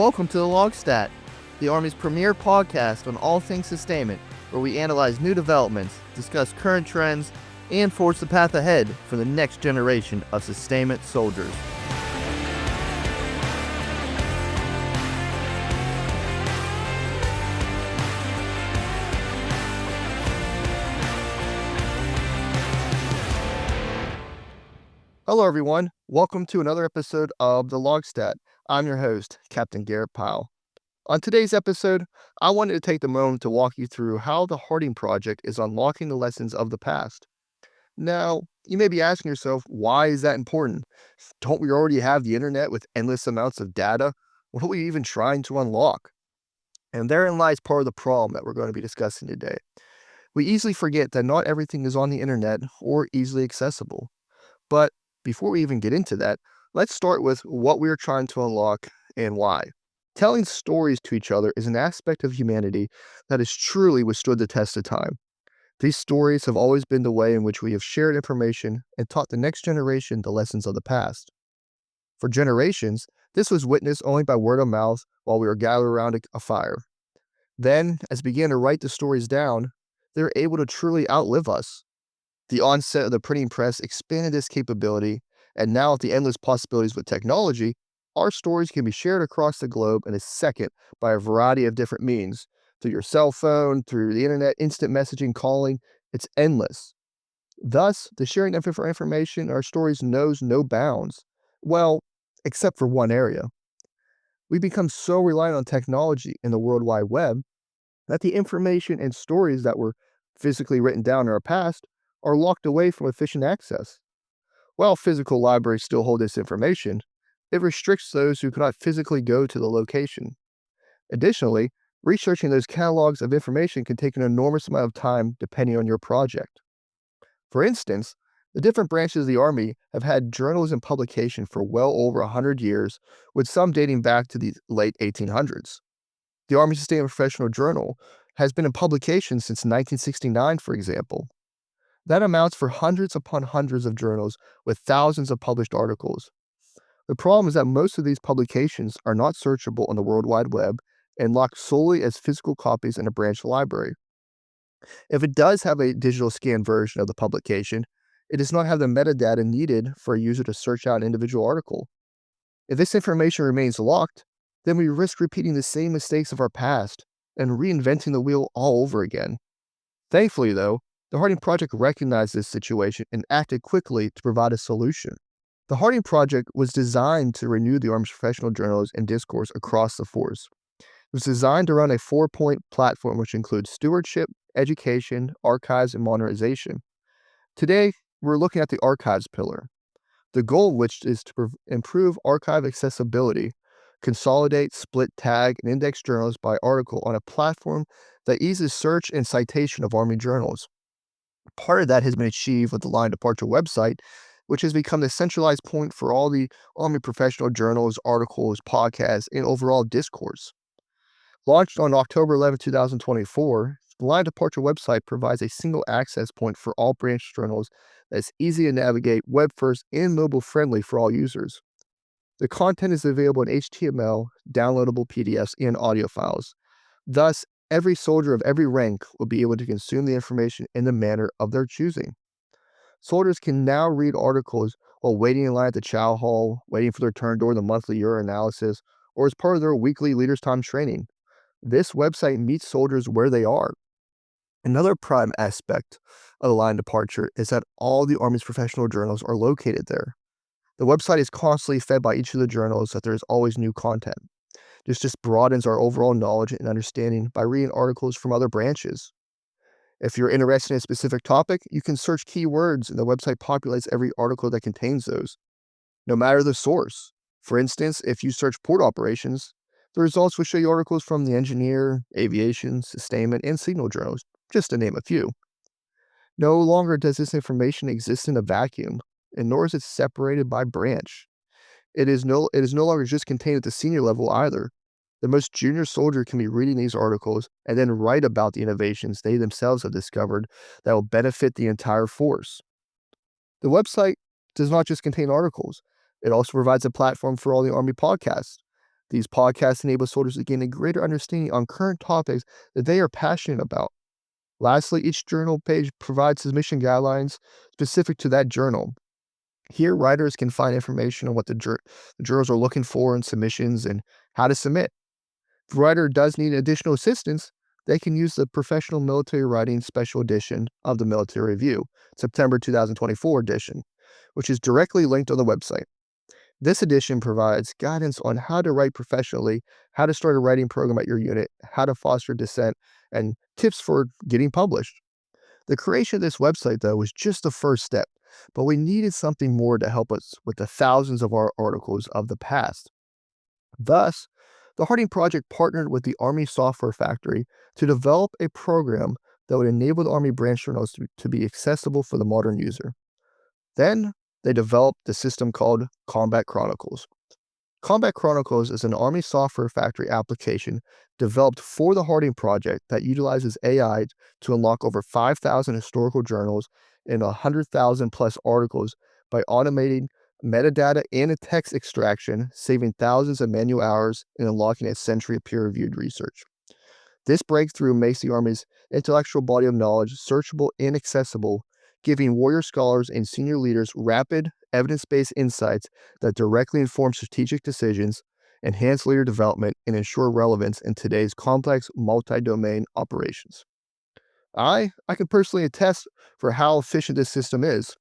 Welcome to the LOGSTAT, the Army's premier podcast on all things sustainment, where we analyze new developments, discuss current trends, and forge the path ahead for the next generation of sustainment soldiers. Hello everyone, welcome to another episode of the LOGSTAT. I'm your host, Captain Garett Pyle. On today's episode, I wanted to take the moment to walk you through how the Harding Project is unlocking the lessons of the past. Now, you may be asking yourself, why is that important? Don't we already have the internet with endless amounts of data? What are we even trying to unlock? And therein lies part of the problem that we're going to be discussing today. We easily forget that not everything is on the internet or easily accessible. But before we even get into that, let's start with what we are trying to unlock and why. Telling stories to each other is an aspect of humanity that has truly withstood the test of time. These stories have always been the way in which we have shared information and taught the next generation the lessons of the past. For generations, this was witnessed only by word of mouth while we were gathered around a fire. Then, as we began to write the stories down, they were able to truly outlive us. The onset of the printing press expanded this capability, and now with the endless possibilities with technology, our stories can be shared across the globe in a second by a variety of different means. Through your cell phone, through the internet, instant messaging, calling, it's endless. Thus, the sharing of information in our stories knows no bounds. Well, except for one area. We become so reliant on technology in the World Wide Web that the information and stories that were physically written down in our past are locked away from efficient access. While physical libraries still hold this information, it restricts those who cannot physically go to the location. Additionally, researching those catalogs of information can take an enormous amount of time depending on your project. For instance, the different branches of the Army have had journals and publication for well over 100 years, with some dating back to the late 1800s. The Army Sustainment Professional Journal has been in publication since 1969, for example. That amounts for hundreds upon hundreds of journals with thousands of published articles. The problem is that most of these publications are not searchable on the World Wide Web and locked solely as physical copies in a branch library. If it does have a digital scanned version of the publication, it does not have the metadata needed for a user to search out an individual article. If this information remains locked, then we risk repeating the same mistakes of our past and reinventing the wheel all over again. Thankfully, though, the Harding Project recognized this situation and acted quickly to provide a solution. The Harding Project was designed to renew the Army's professional journals and discourse across the force. It was designed around a four-point platform which includes stewardship, education, archives, and modernization. Today, we're looking at the archives pillar, the goal of which is to improve archive accessibility, consolidate, split, tag, and index journals by article on a platform that eases search and citation of Army journals. Part of that has been achieved with the Line Departure website, which has become the centralized point for all the Army professional journals, articles, podcasts, and overall discourse. Launched on October 11, 2024, the Line Departure website provides a single access point for all branch journals that's easy to navigate, web-first, and mobile-friendly for all users. The content is available in HTML, downloadable PDFs, and audio files. Thus, every soldier of every rank will be able to consume the information in the manner of their choosing. Soldiers can now read articles while waiting in line at the chow hall, waiting for their turn during the monthly urinalysis, or as part of their weekly Leaders' Time training. This website meets soldiers where they are. Another prime aspect of the Line Departure is that all the Army's professional journals are located there. The website is constantly fed by each of the journals so that there is always new content. This just broadens our overall knowledge and understanding by reading articles from other branches. If you're interested in a specific topic, you can search keywords and the website populates every article that contains those, no matter the source. For instance, if you search port operations, the results will show you articles from the engineer, aviation, sustainment, and signal journals, just to name a few. No longer does this information exist in a vacuum, and nor is it separated by branch. It is no longer just contained at the senior level either. The most junior soldier can be reading these articles and then write about the innovations they themselves have discovered that will benefit the entire force. The website does not just contain articles. It also provides a platform for all the Army podcasts. These podcasts enable soldiers to gain a greater understanding on current topics that they are passionate about. Lastly, each journal page provides submission guidelines specific to that journal. Here, writers can find information on what the journals are looking for in submissions and how to submit. If a writer does need additional assistance, they can use the Professional Military Writing Special Edition of the Military Review, September 2024 edition, which is directly linked on the website. This edition provides guidance on how to write professionally, how to start a writing program at your unit, how to foster dissent, and tips for getting published. The creation of this website, though, was just the first step, but we needed something more to help us with the thousands of our articles of the past. Thus, the Harding Project partnered with the Army Software Factory to develop a program that would enable the Army branch journals to be accessible for the modern user. Then, they developed the system called Combat Chronicles. Combat Chronicles is an Army Software Factory application developed for the Harding Project that utilizes AI to unlock over 5,000 historical journals and 100,000 plus articles by automating metadata and text extraction, saving thousands of manual hours and unlocking a century of peer-reviewed research. This breakthrough makes the Army's intellectual body of knowledge searchable and accessible, giving warrior scholars and senior leaders rapid, evidence-based insights that directly inform strategic decisions, enhance leader development, and ensure relevance in today's complex multi-domain operations. I can personally attest for how efficient this system is.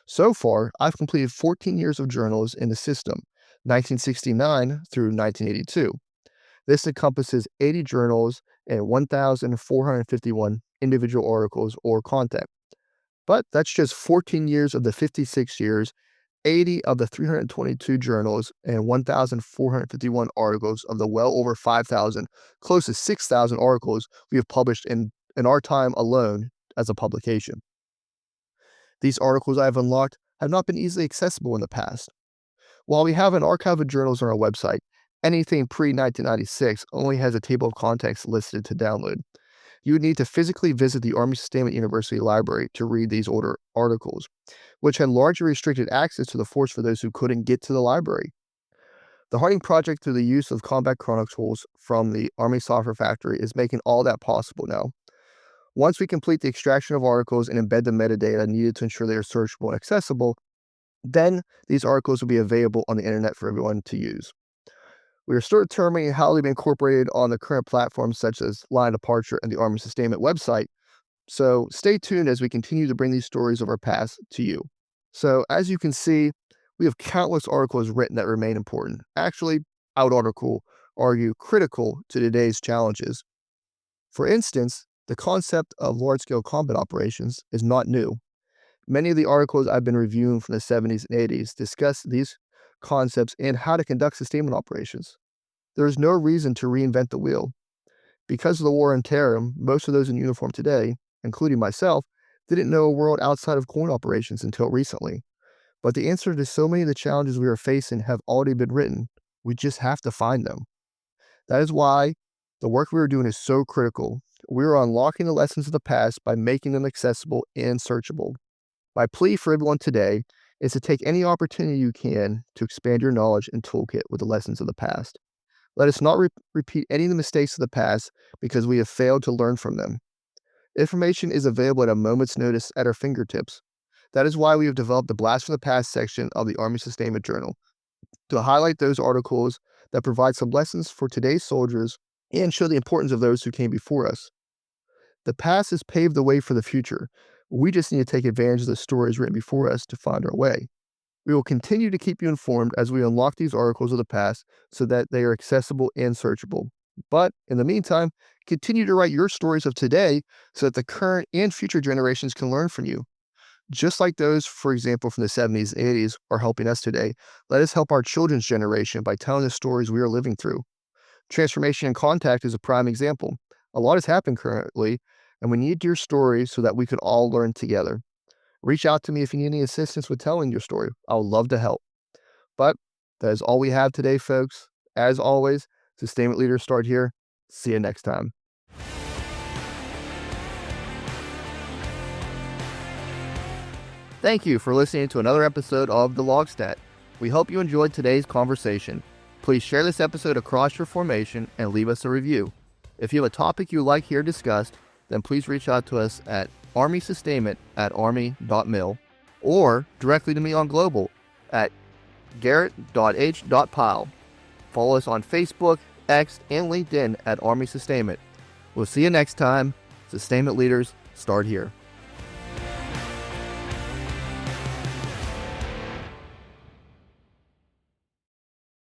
So far, I've completed 14 years of journals in the system, 1969 through 1982. This encompasses 80 journals and 1,451 individual articles or content. But that's just 14 years of the 56 years, 80 of the 322 journals, and 1,451 articles of the well over 5,000, close to 6,000 articles we have published in our time alone as a publication. These articles I have unlocked have not been easily accessible in the past. While we have an archive of journals on our website, anything pre-1996 only has a table of contents listed to download. You would need to physically visit the Army Sustainment University Library to read these older articles, which had largely restricted access to the force for those who couldn't get to the library. The Harding Project, through the use of Combat Chronicles from the Army Software Factory, is making all that possible now. Once we complete the extraction of articles and embed the metadata needed to ensure they are searchable and accessible, then these articles will be available on the internet for everyone to use. We are still determining how they'll be incorporated on the current platforms such as Line of Departure and the Army Sustainment website, so stay tuned as we continue to bring these stories of our past to you. So as you can see, we have countless articles written that remain important. Actually, I would argue critical to today's challenges. For instance, the concept of large-scale combat operations is not new. Many of the articles I've been reviewing from the 70s and 80s discuss these concepts and how to conduct sustainment operations. There is no reason to reinvent the wheel. Because of the war on terror, most of those in uniform today, including myself, didn't know a world outside of coin operations until recently. But the answer to so many of the challenges we are facing have already been written. We just have to find them. That is why the work we are doing is so critical. We are unlocking the lessons of the past by making them accessible and searchable. My plea for everyone today is to take any opportunity you can to expand your knowledge and toolkit with the lessons of the past. Let us not repeat any of the mistakes of the past because we have failed to learn from them. Information is available at a moment's notice at our fingertips. That is why we have developed the Blast from the Past section of the Army Sustainment Journal to highlight those articles that provide some lessons for today's soldiers and show the importance of those who came before us. The past has paved the way for the future. We just need to take advantage of the stories written before us to find our way. We will continue to keep you informed as we unlock these articles of the past so that they are accessible and searchable. But in the meantime, continue to write your stories of today so that the current and future generations can learn from you. Just like those, for example, from the 70s and 80s are helping us today, let us help our children's generation by telling the stories we are living through. Transformation in Contact is a prime example. A lot has happened currently, and we need your stories so that we could all learn together. Reach out to me if you need any assistance with telling your story. I would love to help. But that is all we have today, folks. As always, Sustainment Leaders start here. See you next time. Thank you for listening to another episode of the LOGSTAT. We hope you enjoyed today's conversation. Please share this episode across your formation and leave us a review. If you have a topic you'd like here discussed, then please reach out to us at armysustainment@army.mil or directly to me on Global at garett.h.pyle. Follow us on Facebook, X, and LinkedIn at Army Sustainment. We'll see you next time. Sustainment leaders, start here.